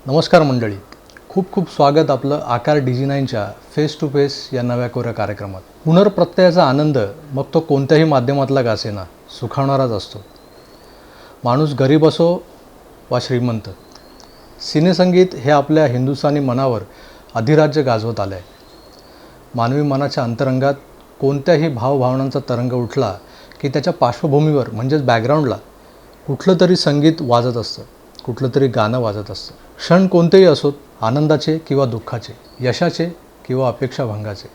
नमस्कार मंडळी, खूप खूप स्वागत आपलं आकार DG9च्या फेस टू फेस या नव्या कोऱ्या कार्यक्रमात. पुनर्प्रत्ययाचा आनंद मग तो कोणत्याही माध्यमातला का असेना सुखावणाराच असतो. माणूस गरीब असो वा श्रीमंत, सिनेसंगीत हे आपल्या हिंदुस्थानी मनावर अधिराज्य गाजवत आलं आहे. मानवी मनाच्या अंतरंगात कोणत्याही भावभावनांचा तरंग उठला की त्याच्या पार्श्वभूमीवर म्हणजेच बॅकग्राऊंडला कुठलं तरी संगीत वाजत असतं, कुठलं तरी गाणं वाजत असतं. क्षण कोणतेही असोत, आनंदाचे किंवा दुःखाचे, यशाचे किंवा अपेक्षाभंगाचे,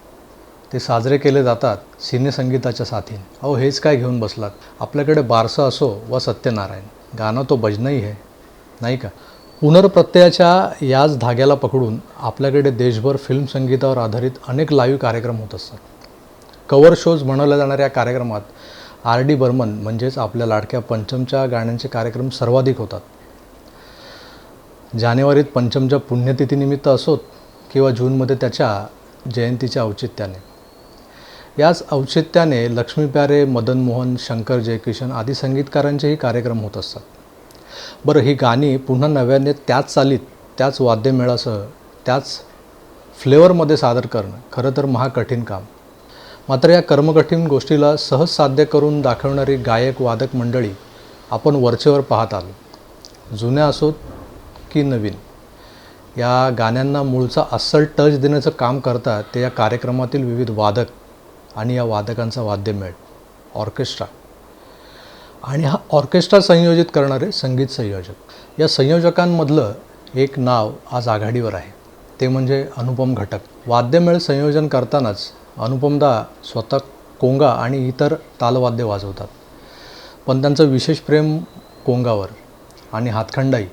ते साजरे केले जातात सिनेसंगीताच्या साथीने. अहो हेच काय घेऊन बसलात, आपल्याकडे बारसं असो व सत्यनारायण, गाणं तो भजनही आहे, नाही का? पुनर्प्रत्ययाच्या याच धाग्याला पकडून आपल्याकडे देशभर फिल्म संगीतावर आधारित अनेक लाईव्ह कार्यक्रम होत असतात. कवर शोज बनवल्या जाणाऱ्या या कार्यक्रमात RD बर्मन म्हणजेच आपल्या लाडक्या पंचमच्या गाण्यांचे कार्यक्रम सर्वाधिक होतात. जानेवारीत पंचमच्या पुण्यतिथीनिमित्त असोत किंवा जूनमध्ये त्याच्या जयंतीच्या औचित्याने. याच औचित्याने लक्ष्मी प्यारे, मदन मोहन, शंकर जयकिशन आदी संगीतकारांचेही कार्यक्रम होत असतात. बरं, ही गाणी पुन्हा नव्याने त्याच चालीत, त्याच वाद्यमेळासह, त्याच फ्लेवरमध्ये सादर करणं खरं तर महाकठीण काम. मात्र या कर्मकठीण गोष्टीला सहज साध्य करून दाखवणारी गायक वादक मंडळी आपण वरचेवर पाहत आलो. जुन्या असोत की नवीन, या गाण्यांना मूळचा अस्सल टच देण्याचं काम करतात ते या कार्यक्रमातील विविध वादक आणि या वादकांचा वाद्यमेळ, ऑर्केस्ट्रा, आणि हा ऑर्केस्ट्रा संयोजित करणारे संगीत संयोजक. या संयोजकांमधलं एक नाव आज आघाडीवर आहे, ते म्हणजे अनुपम घटक. वाद्यमेळ संयोजन करतानाच अनुपमदा स्वतः कोंगा आणि इतर तालवाद्य वाजवतात, पण त्यांचं विशेष प्रेम कोंगावर आणि हातखंडाई.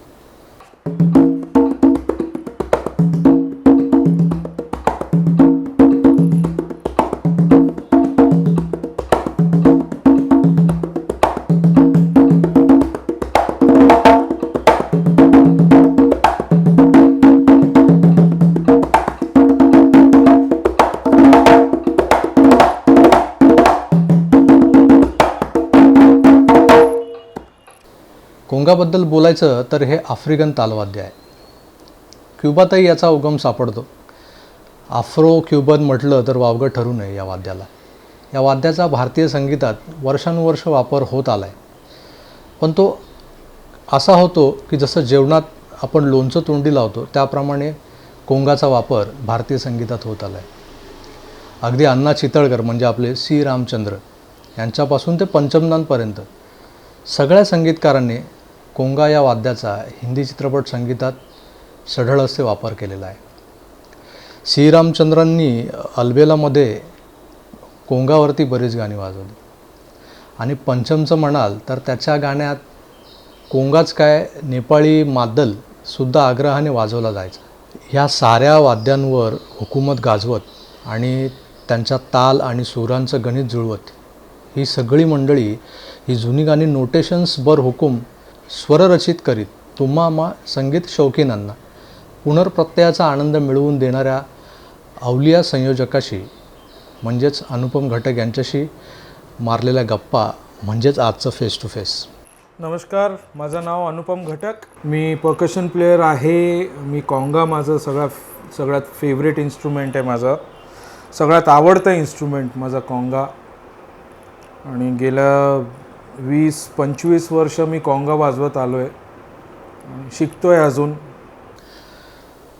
कोंगाबद्दल बोलायचं तर हे आफ्रिकन तालवाद्य आहे. क्युबातही याचा उगम सापडतो. आफ्रो क्युबन म्हटलं तर वावगं ठरू नये या वाद्याला. या वाद्याचा भारतीय संगीतात वर्षानुवर्ष वापर होत आला आहे, पण तो असा होतो की जसं जेवणात आपण लोणचं तोंडी लावतो त्याप्रमाणे कोंगाचा वापर भारतीय संगीतात होत आला आहे. अगदी अण्णा चितळकर म्हणजे आपले C. रामचंद्र यांच्यापासून ते पंचमदांपर्यंत सगळ्या संगीतकारांनी कोंगा या वाद्याचा हिंदी चित्रपट संगीतात सढळ असे वापर केलेला आहे. C. रामचंद्रांनी अलबेलामध्ये कोंगावरती बरीच गाणी वाजवली, आणि पंचमचं म्हणाल तर त्याच्या गाण्यात कोंगाच काय, नेपाळी माद्दलसुद्धा आग्रहाने वाजवला जायचा. ह्या साऱ्या वाद्यांवर हुकूमत गाजवत आणि त्यांच्या ताल आणि सुरांचं गणित जुळवत ही सगळी मंडळी ही जुनी गाणी नोटेशन्स बर हुकूम स्वररचित करीत तुम्हा संगीत शौकीनांना पुनर्प्रत्ययाचा आनंद मिळवून देणाऱ्या अवलिया संयोजकाशी म्हणजेच अनुपम घटक यांच्याशी मारलेल्या गप्पा म्हणजेच आजचं फेस टू फेस. नमस्कार, माझं नाव अनुपम घटक. मी पर्कशन प्लेयर आहे. मी कोंगा माझं सगळ्यात फेवरेट इन्स्ट्रुमेंट आहे. माझं सगळ्यात आवडतं इन्स्ट्रुमेंट माझा कोंगा, आणि गेल्या 20-25 वर्ष मी कोंगा वाजवत आलो आहे. शिकतो आहे,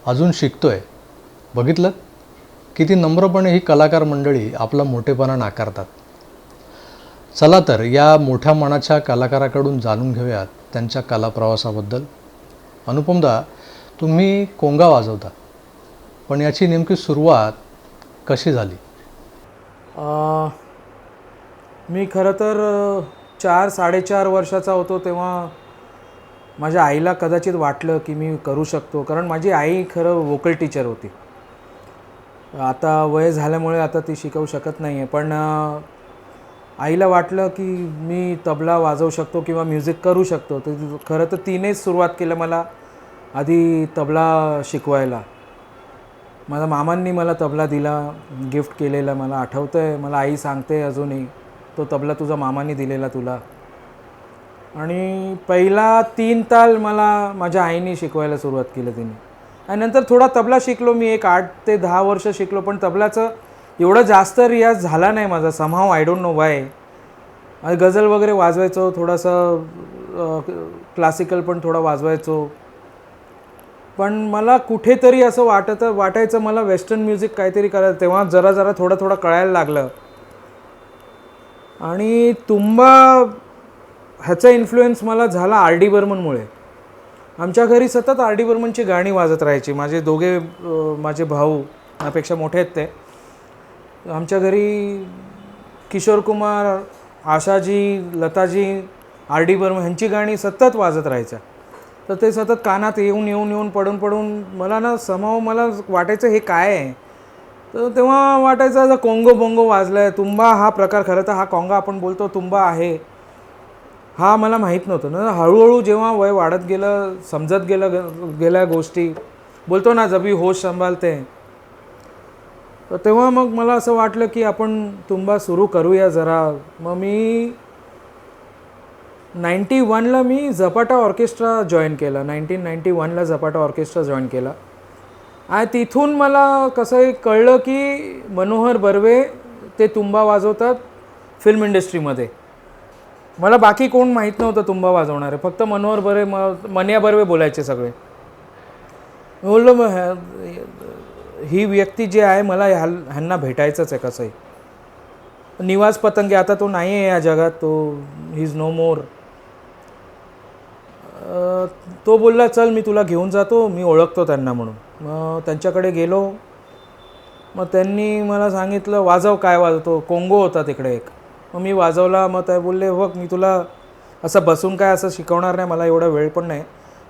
अजून शिकतो आहे. बघितलं किती नम्रपणे ही कलाकार मंडळी आपला मोठेपणा नाकारतात. चला तर या मोठ्या मनाच्या कलाकाराकडून जाणून घेऊयात त्यांच्या कलाप्रवासाबद्दल. अनुपमदा, तुम्ही कोंगा वाजवता, पण याची नेमकी सुरुवात कशी झाली? मी खरं तर 4-4.5 वर्षाचा होतो तेव्हा माझ्या आईला कदाचित वाटलं की मी करू शकतो, कारण माझी आई खरं वोकल टीचर होती. आता वय झाल्यामुळे आता ती शिकवू शकत नाही आहे, पण आईला वाटलं की मी तबला वाजवू शकतो किंवा म्युझिक करू शकतो. तर खरं तर तिनेच सुरुवात केलं मला आधी तबला शिकवायला. माझ्या मामांनी मला तबला दिला, गिफ्ट केलेला मला आठवतं आहे. मला आई सांगते अजूनही, तो तबला तुझा मामांनी दिलेला तुला. आणि पहिला 3 ताल मला माझ्या आईने शिकवायला सुरुवात केली तिने. आणि नंतर थोडा तबला शिकलो मी, एक 8 ते 10 वर्ष शिकलो. पण तबल्याचं एवढं जास्त रियाज झाला नाही माझा, somehow I don't know why. Ghazal वगैरे वाजवायचो, थोडासा क्लासिकल पण थोडा वाजवायचो. पण मला कुठेतरी असं वाटायचं मला वेस्टर्न म्युझिक काहीतरी करायचं. तेव्हा जरा जरा थोडं कळायला लागलं. आणि तुंबा ह्याचा इन्फ्लुएन्स मला झाला आर डी बर्मनमुळे. आमच्या घरी सतत आर डी बर्मनची गाणी वाजत राहायची. माझे भाऊ त्यापेक्षा मोठे आहेत ते. आमच्या घरी किशोर कुमार, आशाजी, लताजी, आर डी बर्मन ह्यांची गाणी सतत वाजत राहायच्या. तर ते सतत कानात येऊन पडून मला मला वाटायचं हे काय आहे. तर तेव्हा वाटायचं कोंगो बोंगो वाजलं आहे. तुंबा हा प्रकार, खरं तर हा कोंगा आपण बोलतो तुंबा आहे, हा मला माहीत नव्हतं ना. हळूहळू जेव्हा वय वाढत गेलं, समजत गेल्या गोष्टी, बोलतो ना जबी होश संभालते, तर तेव्हा मग मला असं वाटलं की आपण तुंबा सुरू करूया जरा. मग मी 91ला मी झपाटा ऑर्केस्ट्रा जॉईन केला. 1991ला झपाटा ऑर्केस्ट्रा जॉईन केला. आणि तिथून मला कसं कळलं की मनोहर बर्वे ते तुंबा वाजवतात फिल्म इंडस्ट्रीमध्ये. मला बाकी कोण माहीत नव्हतं तुंबा वाजवणारे, फक्त मनोहर बर्वे, मन्या बर्वे बोलायचे सगळे. मी बोललो मग ही व्यक्ती जे आहे मला ह्यांना भेटायचंच आहे कसंही. निवास पतंगे, आता तो नाही आहे या जगात, तो ही इज नो मोर. तो बोलला चल मी तुला घेऊन जातो, मी ओळखतो त्यांना म्हणून. मग त्यांच्याकडे गेलो. मग त्यांनी मला सांगितलं वाजव, काय वाजवतो. कोंगो होता तिकडे एक. मग मी वाजवला. मग ते बोलले बघ मी तुला असं बसून काय असं शिकवणार नाही, मला एवढा वेळ पण नाही,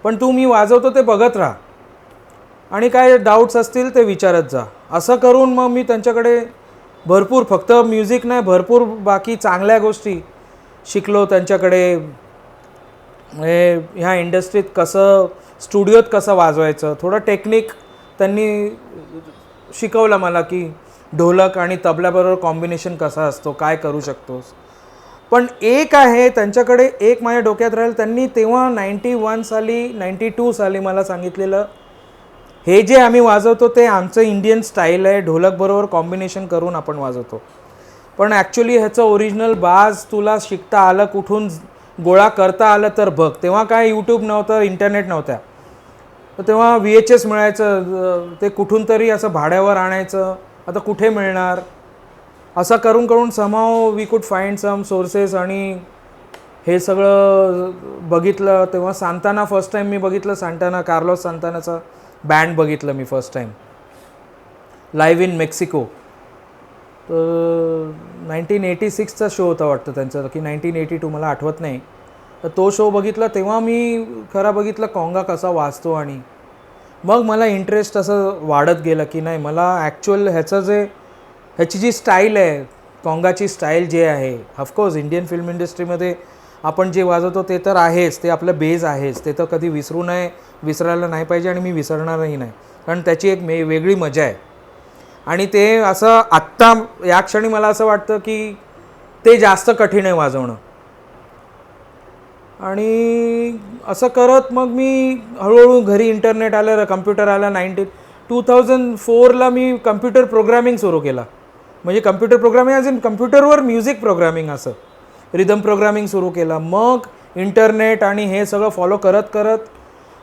पण तू मी वाजवतो ते बघत राहा आणि काय डाऊट्स असतील ते विचारत जा. असं करून मग मी त्यांच्याकडे भरपूर, फक्त म्युझिक नाही, भरपूर बाकी चांगल्या गोष्टी शिकलो त्यांच्याकडे. ह्या इंडस्ट्रीत कसं, स्टुडिओत कसं वाजवायचं, थोडं टेक्निक त्यांनी शिकवलं मला की ढोलक आणि तबल्याबरोबर कॉम्बिनेशन कसा असतो, काय करू शकतोस. पण एक आहे त्यांच्याकडे, एक माझ्या डोक्यात राहील. त्यांनी तेव्हा 92 साली मला सांगितलेलं, हे जे आम्ही वाजवतो ते आमचं इंडियन स्टाईल आहे, ढोलकबरोबर कॉम्बिनेशन करून आपण वाजवतो. पण ॲक्च्युली ह्याचं ओरिजिनल बाज तुला शिकता आलं, कुठून गोळा करता आलं तर बघ. तेव्हा काय यूट्यूब नव्हतं, इंटरनेट नव्हत्या, तर तेव्हा VHS मिळायचं, ते कुठून तरी असं भाड्यावर आणायचं, आता कुठे मिळणार. असं करून समहाव वी कुड फाइंड सम सोर्सेस. आणि हे सगळं बघितलं. तेव्हा सांताना फर्स्ट टाईम मी बघितलं, सांताना, कार्लोस सांतानाचा बँड बघितलं मी first time live in Mexico. तर 1986चा शो होता वाटतं त्यांचा, की 1982 मला आठवत नाही. तर तो शो बघितला. तेव्हा मी खरा बघितलं कोंगा कसा वाजतो. आणि मग मला इंटरेस्ट असं वाढत गेलं की नाही, मला ॲक्च्युअल ह्याची जी स्टाईल आहे, कोंगाची स्टाईल जे आहे, ऑफकोर्स इंडियन फिल्म इंडस्ट्रीमध्ये आपण जे वाजवतो ते तर आहेच, ते आपलं बेस आहेच, ते तर कधी विसरायला नाही पाहिजे. आणि मी विसरणारही नाही, कारण त्याची एक वेगळी मजा आहे. आणि ते असं आत्ता या क्षणी मला असं वाटतं की ते जास्त कठीण आहे वाजवणं. आणि असं करत मग मी हळूहळू घरी इंटरनेट आलं, कम्प्युटर आला. 2004ला मी कम्प्युटर प्रोग्रॅमिंग सुरू केला. म्हणजे computer programming as in कम्प्युटरवर music programming, असं रिदम प्रोग्रॅमिंग सुरू केला. मग इंटरनेट आणि हे सगळं फॉलो करत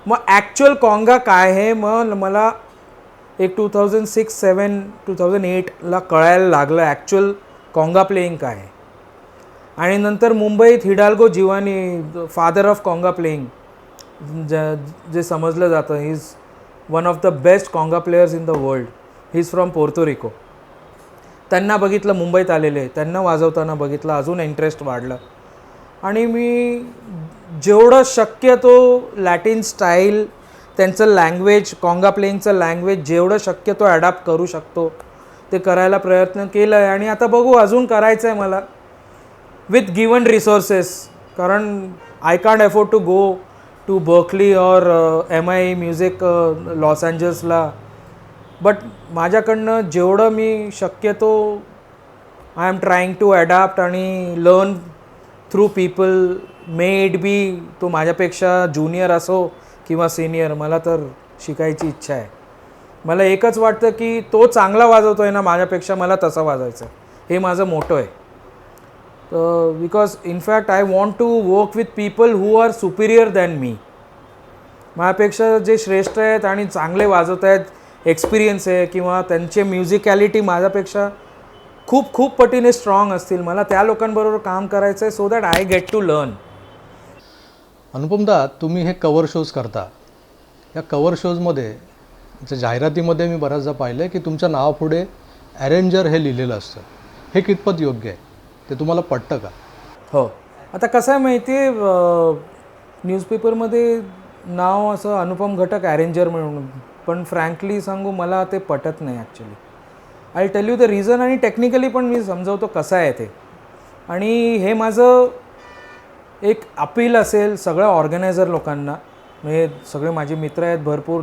मग ॲक्च्युअल कोंगा काय आहे, मग मला एक 2006-2008ला कळायला लागलं ॲक्च्युअल कोंगा प्लेईंग काय आहे. आणि नंतर मुंबईत Hidalgo Giovanni, father of conga playing जे समजलं जातं, he is one of the best conga players in the world. He is from Puerto Rico. त्यांना बघितलं, मुंबईत आलेले, त्यांना वाजवताना बघितलं, अजून इंटरेस्ट वाढला. आणि मी जेवढं शक्य तो लॅटिन स्टाईल, त्यांचं लँग्वेज, कोंगा प्लेईंगचं लँग्वेज जेवढं शक्य तो ॲडॅप्ट करू शकतो ते करायला प्रयत्न केला आहे. आणि आता बघू, अजून करायचं आहे मला विथ गिवन रिसोर्सेस. कारण I can't afford to go to Berklee और MI म्युझिक लॉस एंजल्सला. बट माझ्याकडनं जेवढं मी शक्यतो I am trying to adapt आणि learn through people, may it be तो माझ्यापेक्षा ज्युनियर असो किंवा सिनियर, मला तर शिकायची इच्छा आहे. मला एकच वाटतं की तो चांगला वाजवतो आहे ना माझ्यापेक्षा, मला तसा वाजवायचं, हे माझं मोटो आहे. Because in fact I want to work with people who are superior than me. माझ्यापेक्षा जे श्रेष्ठ आहेत आणि चांगले वाजवत आहेत, एक्सपिरियन्स आहे किंवा त्यांचे म्युझिकॅलिटी माझ्यापेक्षा खूप खूप पटीने स्ट्रॉंग असतील, मला त्या लोकांबरोबर काम करायचं आहे so that I get to learn. Anupamda, तुम्ही हे कवर शोज करता. या कवर शोजमध्ये जाहिरातीमध्ये मी बऱ्याचदा पाहिलं आहे की तुमच्या नावापुढे अरेंजर हे लिहिलेलं असतं. हे कितपत योग्य आहे? ते तुम्हाला पटतं का? हो. आता कसं आहे माहिती आहे, न्यूजपेपरमध्ये नाव असं अनुपम घटक अरेंजर म्हणून, पण फ्रँकली सांगू मला ते पटत नाही actually. I tell you the reason, आणि टेक्निकली पण मी समजवतो कसं आहे ते. आणि हे माझं एक अपील असेल सगळ्या ऑर्गनायझर लोकांना, म्हणजे सगळे माझे मित्र आहेत, भरपूर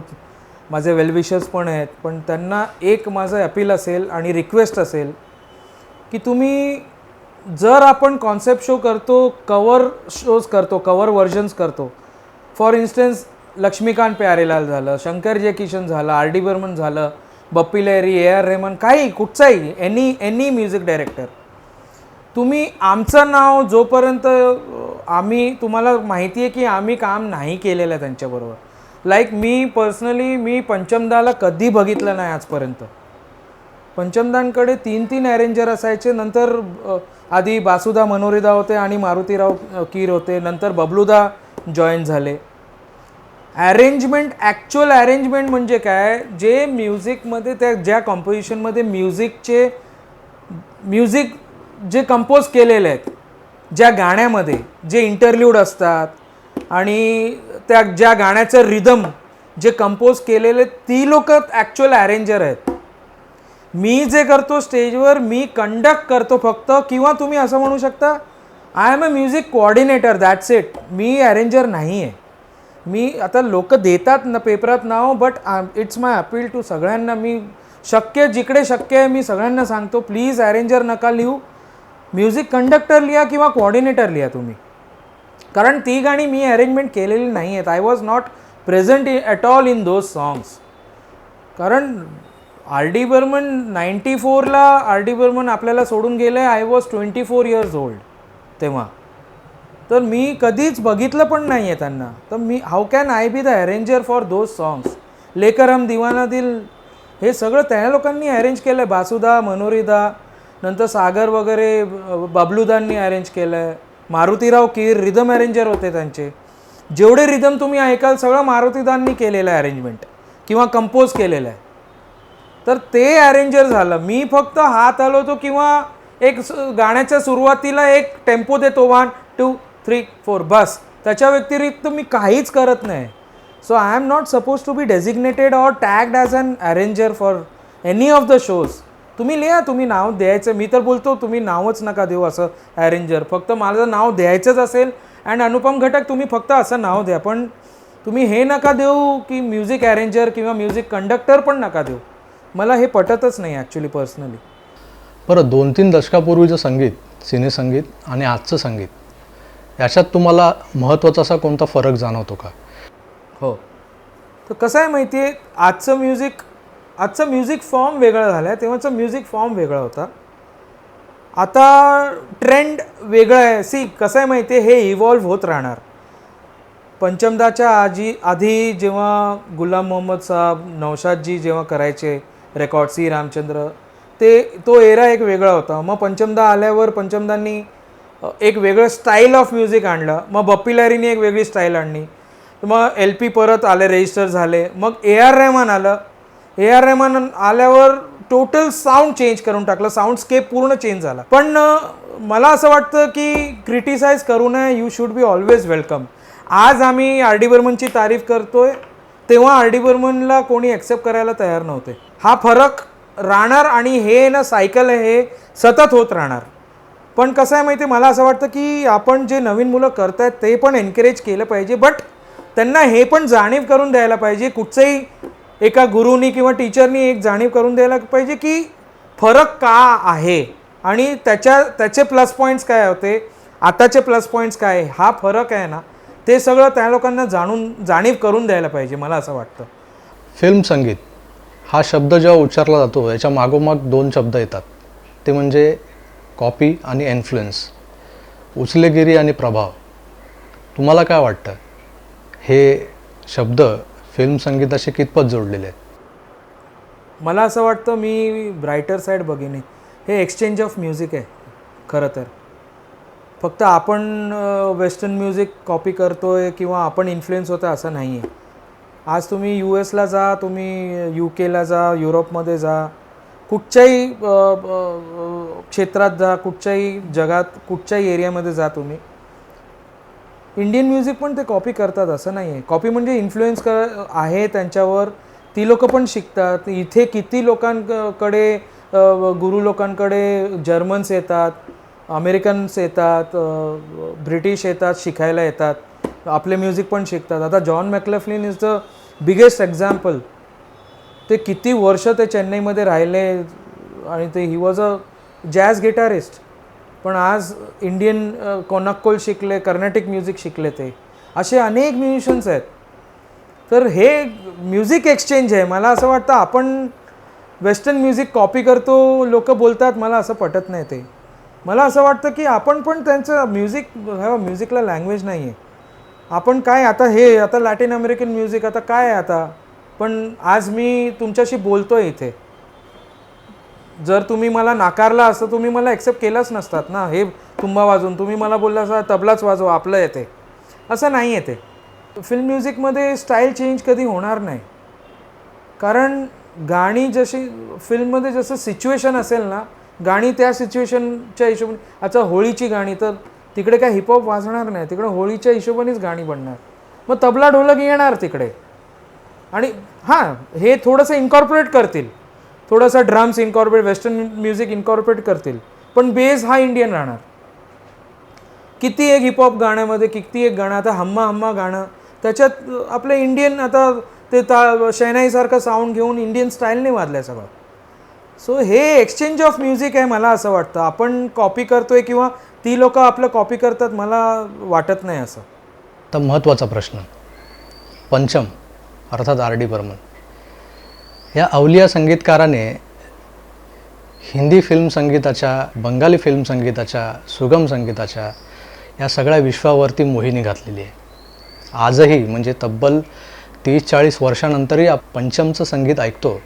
माझे वेलविशर्स पण आहेत, पण त्यांना एक माझं अपील असेल आणि रिक्वेस्ट असेल की तुम्ही, जर आपण कॉन्सेप्ट शो करतो, कवर शोज करतो, कवर व्हर्जन्स करतो, फॉर इन्स्टन्स लक्ष्मीकांत प्यारेलाल झालं, शंकर जयकिशन झालं, आर डी बर्मन झालं, बप्पी लहिरी, ए आर रेहमान, काही कुठचाही एनी म्युझिक डायरेक्टर, तुम्ही आमचं नाव जोपर्यंत आम्ही, तुम्हाला माहिती आहे की आम्ही काम नाही केलेलं आहे त्यांच्याबरोबर. लाईक मी पर्सनली, मी पंचमदाला कधी बघितलं नाही आजपर्यंत. पंचमदांकडे 3 अरेंजर असायचे. नंतर आधी बासुदा मनोरीदा होते आणि मारुतीराव कीर होते, नंतर बबलूदा जॉईन झाले. अरेंजमेंट, ॲक्च्युअल अरेंजमेंट म्हणजे काय, जे म्युझिकमध्ये, त्या ज्या कॉम्पोजिशनमध्ये म्युझिक जे कंपोज केलेले आहेत, ज्या गाण्यामध्ये जे इंटरल्यूड असतात आणि त्या ज्या गाण्याचं रिदम जे कंपोज केलेले, ती लोकं ॲक्च्युअल अरेंजर आहेत. मी जे करतो स्टेजवर, मी कंडक्ट करतो फक्त, किंवा तुम्ही असं म्हणू शकता I am a music coordinator, that's it. मी अरेंजर नाही आहे. मी, आता लोक देतात ना पेपरात नाव, but it's my appeal to सगळ्यांना, मी जिकडे शक्य आहे मी सगळ्यांना सांगतो, प्लीज अरेंजर नका लिहू, म्युझिक कंडक्टर लिहा किंवा कोऑर्डिनेटर लिहा तुम्ही. कारण ती गाणी मी अरेंजमेंट केलेली नाही आहेत. I was not present at all in those songs. कारण आर डी बर्मन 94ला आर डी बर्मन आपल्याला सोडून गेलं आहे. आय वॉज 24 years old तेव्हा. तर मी कधीच बघितलं पण नाही आहे त्यांना. तर मी, how can I be the arranger for those songs. Lekar Hum दीवाना दिल, हे सगळं त्या लोकांनी अरेंज केलं आहे. बासुदा, मनोरीदा, नंतर सागर वगैरे बबलूदांनी अरेंज केलं आहे. मारुतीराव कीर रिदम अरेंजर होते त्यांचे. जेवढे रिदम तुम्ही ऐकाल सगळं मारुतीदांनी केलेलं आहे अरेंजमेंट किंवा कंपोज केलेलं आहे. तर ते अरेंजर झालं. मी फक्त हात हलवतो किंवा एक गाण्याच्या सुरुवातीला एक टेम्पो देतो, 1 2 3 4, बस. त्याच्या व्यतिरिक्त मी काहीच करत नाही. So I am not supposed to be designated or tagged as an arranger for any of the shows. तुम्ही लिहा, तुम्ही नाव द्यायचं. मी तर बोलतो तुम्ही नावच नका देऊ असं अरेंजर. फक्त माझं नाव द्यायचंच असेल अँड अनुपम घटक, तुम्ही फक्त असं नाव द्या. पण तुम्ही हे नका देऊ की म्युझिक अरेंजर किंवा म्युझिक कंडक्टर पण नका देऊ. मला हे पटतच नाही ॲक्च्युली पर्सनली. बरं, 2-3 दशकापूर्वीचं संगीत, सिनेसंगीत आणि आजचं संगीत, याच्यात तुम्हाला महत्त्वाचा असा कोणता फरक जाणवतो का? हो. तर कसं आहे माहिती आहे, आजचं म्युझिक फॉर्म वेगळा झाला आहे. तेव्हाचं म्युझिक फॉर्म वेगळा होता. आता ट्रेंड वेगळं आहे. कसं आहे माहिती आहे, हे इव्हॉल्व्ह होत राहणार. पंचमदाच्या आधी जेव्हा गुलाम मोहम्मद साहब, नौशादजी जेव्हा करायचे रेकॉर्ड, सी रामचंद्र, तो एरा एक वेगळा होता. मग पंचमदा आल्यावर पंचमदांनी एक वेगळं स्टाईल ऑफ म्युझिक आणलं. मग बप्पी लहिरीने एक वेगळी स्टाईल आणली. मग LP परत आले, रजिस्टर झाले. मग ए आर रेहमान आलं. ए आर रेहमान आल्यावर टोटल साऊंड चेंज करून टाकलं. साऊंडस्केप पूर्ण चेंज झाला. पण मला असं वाटतं की क्रिटिसाइज करू नये. You should be always welcome. आज आम्ही आर डी बर्मनची तारीफ करतोय, तेव्हा आर डी बर्मनला कोणी ॲक्सेप्ट करायला तयार नव्हते. हा फरक राहणार आणि हे ना सायकल आहे, हे सतत होत राहणार. पण कसं आहे माहिती आहे, मला असं वाटतं की आपण जे नवीन मुलं करत आहेत ते पण एनकरेज केलं पाहिजे. बट त्यांना हे पण जाणीव करून द्यायला पाहिजे, कुठचंही एका गुरुनी किंवा टीचरनी एक जाणीव करून द्यायला पाहिजे की फरक का आहे आणि त्याचे प्लस पॉईंट्स काय होते. आताचे प्लस पॉईंट्स काय आहे, हा फरक आहे ना, ते सगळं त्या लोकांना जाणीव करून द्यायला पाहिजे, मला असं वाटतं. फिल्म संगीत हा शब्द जेव्हा उच्चारला जातो याच्या मागोमाग 2 शब्द येतात, ते म्हणजे कॉपी आणि इन्फ्लुएन्स, उचलेगिरी आणि प्रभाव. तुम्हाला काय वाटतं, हे शब्द फिल्म संगीताशी कितपत जोडलेले आहेत? मला असं वाटतं, मी ब्रायटर साईड बघीन, हे एक्सचेंज ऑफ म्युझिक आहे खरं तर. फक्त आपण वेस्टर्न म्युझिक कॉपी करतो आहे किंवा आपण इन्फ्लुएन्स होतो असं नाही आहे. आज तुम्ही US ला जा, तुम्ही UK ला जा, युरोपमध्ये जा, कुठच्याही क्षेत्रात जा, कुठच्याही जगात, कुठच्याही एरियामध्ये जा, तुम्ही इंडियन म्युझिक पण ते कॉपी करतात असं नाही आहे. कॉपी म्हणजे इन्फ्लुएन्स आहे त्यांच्यावर, ती लोकं पण शिकतात. इथे किती लोकांकडे, गुरु लोकांकडे जर्मन्स येतात, अमेरिकन्स येतात, ब्रिटिश येतात, शिकायला येतात, आपले म्युझिक पण शिकतात. आता John McLaughlin is the biggest example. ते किती वर्ष ते चेन्नईमध्ये राहिले आणि ते he was a jazz guitarist, पण आज इंडियन कोनाक्कोल शिकले, कर्नाटिक म्युझिक शिकले. ते असे अनेक म्युझिशियन्स आहेत. तर हे म्युझिक एक्सचेंज आहे. मला असं वाटतं आपण वेस्टर्न म्युझिक कॉपी करतो, लोक बोलतात, मला असं पटत नाही. ते मला असं वाटतं की आपण पण त्यांचं म्युझिकला लँग्वेज नाही आहे. आपण काय आता लॅटिन अमेरिकन म्युझिक आता काय आहे आता, पण आज मी तुमच्याशी बोलतो आहे इथे. जर तुम्ही मला नाकारला असतं, तुम्ही मला ॲक्सेप्ट केलंच नसतात ना. हे तुंबा वाजवून तुम्ही मला बोलला असता तबलाच वाजवा, आपलं येते, असं नाही येते. फिल्म म्युझिकमध्ये स्टाईल चेंज कधी होणार नाही, कारण गाणी जशी फिल्ममध्ये जसं सिच्युएशन असेल ना, गाणी त्या सिच्युएशनच्या हिशोबाने. आता होळीची गाणी, तर तिकडे काय हिपहॉप वाजणार नाही, तिकडे होळीच्या हिशोबानेच गाणी बनणार. मग तबला ढोलक येणार तिकडे, आणि हां, हे थोडंसं इन्कॉर्पोरेट करतील, थोडंसं drums incorporate, western music incorporate करतील, पण बेस हा इंडियन राहणार. किती एक हिपहॉप गाण्यामध्ये, किती एक गाणं, आता हम्मा हम्मा गाणं, त्याच्यात आपलं इंडियन, आता ते शहनाईसारखं साऊंड घेऊन इंडियन स्टाईलने वाजलं आहे सगळं. सो हे एक्सचेंज ऑफ म्युझिक आहे. मला असं वाटतं आपण कॉपी करतोय किंवा ती लोकं आपलं कॉपी करतात, मला वाटत नाही असं. तर महत्त्वाचा प्रश्न, पंचम अर्थात R.D. बर्मन या अवलिया संगीतकाराने हिंदी फिल्म संगीताच्या, बंगाली फिल्म संगीताच्या, सुगम संगीताच्या या सगळ्या विश्वावरती मोहिनी घातलेली आहे. आजही म्हणजे तब्बल 30-40 वर्षानंतरही पंचमचं संगीत ऐकतो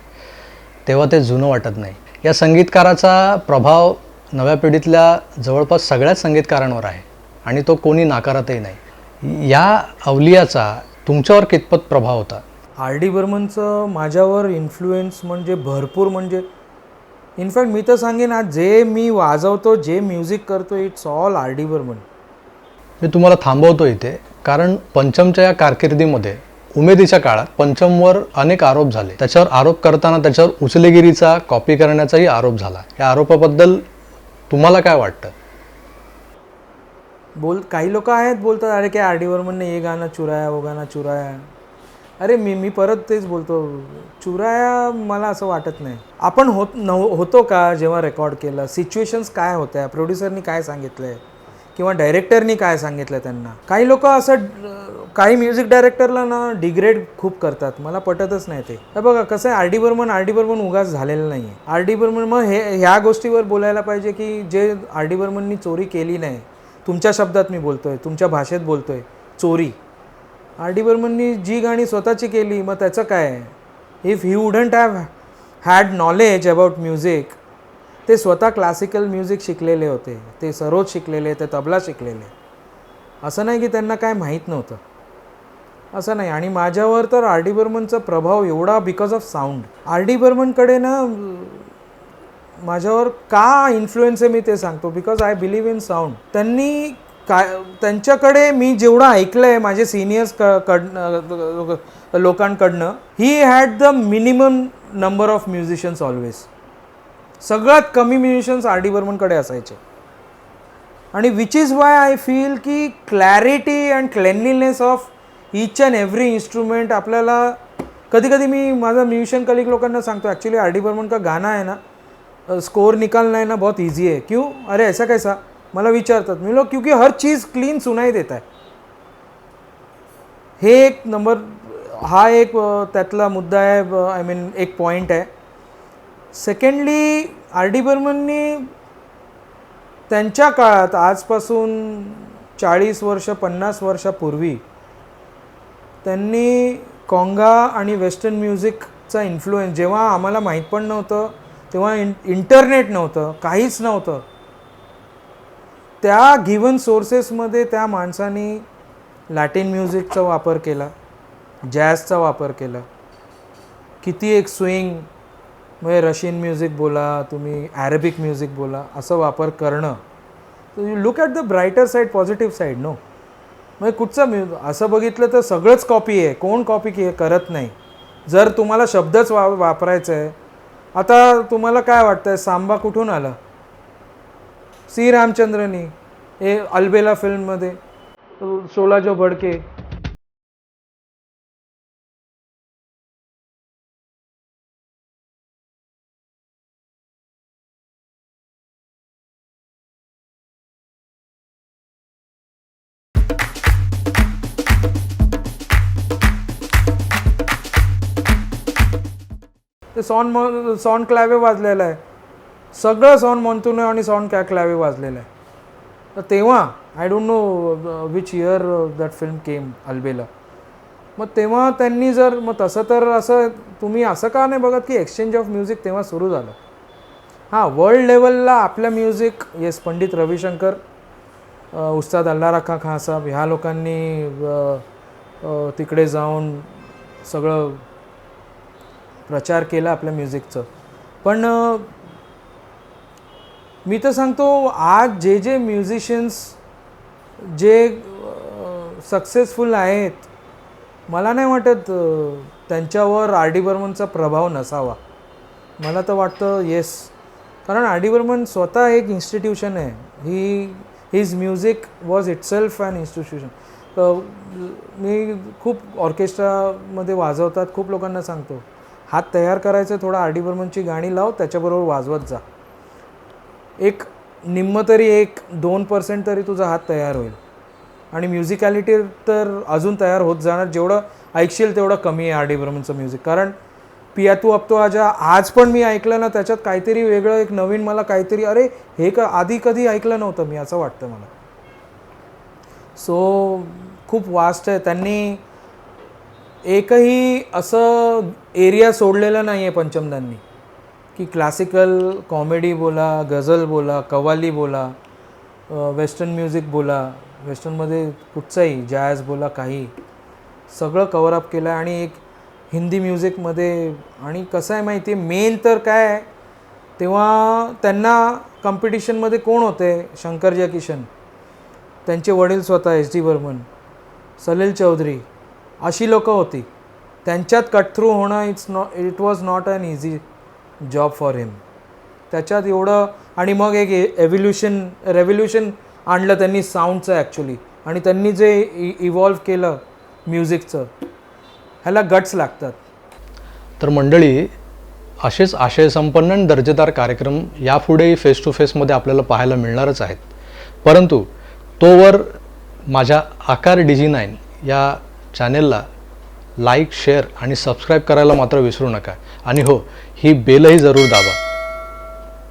तेव्हा ते जुनं वाटत नाही. या संगीतकाराचा प्रभाव नव्या पिढीतल्या जवळपास सगळ्याच संगीतकारांवर आहे आणि तो कोणी नाकारतही नाही. या अवलियाचा तुमच्यावर कितपत प्रभाव होता? R.D. बर्मनचं माझ्यावर इन्फ्लुएन्स म्हणजे भरपूर, म्हणजे इनफॅक्ट मी तर सांगेन, आज जे मी वाजवतो, जे म्युझिक करतो, इट्स ऑल R.D. बर्मन. मी तुम्हाला थांबवतो इथे, कारण पंचमच्या या कारकिर्दीमध्ये उमेदीच्या काळात पंचमवर अनेक आरोप झाले. त्याच्यावर आरोप करताना त्याच्यावर उचलेगिरीचा, कॉपी करण्याचाही आरोप झाला. या आरोपाबद्दल तुम्हाला काय वाटतं? काही लोक आहेत बोलतात, अरे काय R.D. बर्मनने ये गाणं चुराया, वो गाणं चुराया. अरे मी परत तेच बोलतो, चुराया मला असं वाटत नाही. आपण होतो का जेव्हा रेकॉर्ड केलं, सिच्युएशन्स काय होत्या, प्रोड्युसरनी काय सांगितलं आहे किंवा डायरेक्टरनी काय सांगितलं त्यांना. काही लोक असं, काही म्युझिक डायरेक्टरला ना डिग्रेड खूप करतात, मला पटतच नाही ते. हे बघा कसं आहे, R.D. बर्मन उगाच झालेलं नाही आहे. R.D. बर्मन, मग ह्या गोष्टीवर बोलायला पाहिजे की जे R.D. बर्मननी चोरी केली नाही. तुमच्या शब्दात मी बोलतोय, तुमच्या भाषेत बोलतोय, चोरी. R.D. बर्मननी जी गाणी स्वतःची केली, मग त्याचं काय? If he wouldn't have had knowledge about music, ते स्वतः क्लासिकल म्युझिक शिकलेले होते, ते सरोद शिकलेले, ते तबला शिकलेले. असं नाही की त्यांना काय माहीत नव्हतं, असं नाही. आणि माझ्यावर तर R.D. बर्मनचा प्रभाव एवढा बिकॉज ऑफ साऊंड. R.D. बर्मनकडे ना माझ्यावर का इन्फ्लुएन्स आहे मी ते सांगतो, because I believe in sound. त्यांनी त्यांच्याकडे मी जेवढं ऐकलं आहे माझे सिनियर्स लोकांकडनं, he had the minimum number of musicians always. सगळ्यात कमी म्युझिशियन्स R.D. बर्मनकडे असायचे. आणि which is why I feel की clarity and cleanliness of each and every instrument आपल्याला, कधी कधी मी माझा म्युझिशियन कलिग लोकांना सांगतो, ॲक्च्युली R.D. बर्मन का गाना है ना, स्कोर निकालना है ना बहुत ईजी है. क्यों? अरे ऐसा कैसा? मला विचारतात, मी लोग क्योंकि हर चीज़ क्लीन सुनाई देता है. हे एक नंबर, हा एक त्यातला मुद्दा आहे, आय मीन एक पॉईंट आहे. सेकंडली आर डी बर्मननी त्यांच्या काळात, आजपासून 40 वर्ष 50 वर्षापूर्वी त्यांनी काँगा आणि वेस्टर्न म्युझिकचा इन्फ्लुएन्स, जेव्हा आम्हाला माहीत पण नव्हतं, तेव्हा इंटरनेट नव्हतं, काहीच नव्हतं, त्या गिवन सोर्सेसमध्ये त्या माणसाने लॅटिन म्युझिकचा वापर केला, जॅझचा वापर केला, किती एक स्विंग, म्हणजे रशियन म्युझिक बोला, तुम्ही ॲरेबिक म्युझिक बोला, असं वापर करणं. You look at the brighter side, positive side. No, म्हणजे कुठचं असं बघितलं तर सगळंच कॉपी आहे, कोण कॉपी करत नाही. जर तुम्हाला शब्दच वापरायचं आहे, आता तुम्हाला काय वाटतंय, सांबा कुठून आला? सी रामचंद्रनी, हे अलबेला फिल्ममध्ये, शोला जो भडके. ते सॉन क्लॅवे वाजलेलं आहे, सगळं सॉन मॉन्टूने आणि सॉन क्लॅवे वाजलेलं आहे. तर तेव्हा I don't know which year that film came, Albela. मग तेव्हा त्यांनी जर, मग तसं तर असं तुम्ही असं का नाही बघत की एक्सचेंज ऑफ म्युझिक तेव्हा सुरू झालं. हां, वर्ल्ड लेवलला आपलं म्युझिक, येस, पंडित रविशंकर, उस्ताद अल्ला रखा खान साहेब, ह्या लोकांनी तिकडे जाऊन सगळं प्रचार केला आपल्या म्युझिकचं. पण मी तर सांगतो, आज जे जे म्युझिशियन्स जे सक्सेसफुल आहेत, मला नाही वाटत त्यांच्यावर आर डी बर्मनचा प्रभाव नसावा. मला तर वाटतं येस, कारण आर डी बर्मन स्वतः एक इन्स्टिट्यूशन आहे. His music was itself an institution. मी खूप ऑर्केस्ट्रामध्ये वाजवतात, खूप लोकांना सांगतो, हात तयार करायचं, थोडा आर डी बर्मनची गाणी लाव, त्याच्याबरोबर वाजवत जा. एक निम्म तरी, 1-2% तरी तुझा हात तयार होईल. आणि म्युझिकॅलिटी तर अजून तयार होत जाणार. जेवढं ऐकशील तेवढं कमी आहे आर डी बर्मनचं म्युझिक. कारण पिया तू अब तो आजा आज पण मी ऐकलं ना, त्याच्यात काहीतरी वेगळं, एक नवीन, मला काहीतरी, अरे हे का आधी कधी ऐकलं नव्हतं मी, असं वाटतं मला. सो खूप वास्ट आहे. त्यांनी एकही असं एरिया सोडलेला नाही आहे पंचमदांनी, की क्लासिकल कॉमेडी बोला, गझल बोला, कव्वाली बोला, वेस्टर्न म्युझिक बोला, वेस्टर्नमध्ये कुठचंही जॅझ बोला, काही सगळं कव्हरअप केलं आहे. आणि एक हिंदी म्युझिकमध्ये, आणि कसं आहे माहिती आहे, मेन तर काय आहे, तेव्हा त्यांना कॉम्पिटिशनमध्ये कोण होते? शंकर जयकिशन, त्यांचे वडील स्वतः एस डी बर्मन, सलील चौधरी, अशी लोकं होती. त्यांच्यात कट थ्रू होणं it was not an easy job for him. त्याच्यात एवढं, आणि मग एक रेव्होल्युशन आणलं त्यांनी साऊंडचं ॲक्च्युली. आणि त्यांनी जे इव्हॉल्व केलं म्युझिकचं, ह्याला गट्स लागतात. तर मंडळी, असेच आशयसंपन्न आणि दर्जेदार कार्यक्रम यापुढेही फेस टू फेसमध्ये आपल्याला पाहायला मिळणारच आहेत. परंतु तोवर माझ्या आकार DG9 या चॅनेलला लाईक, शेअर आणि सबस्क्राईब करायला मात्र विसरू नका. आणि हो, ही बेलही जरूर दाबा.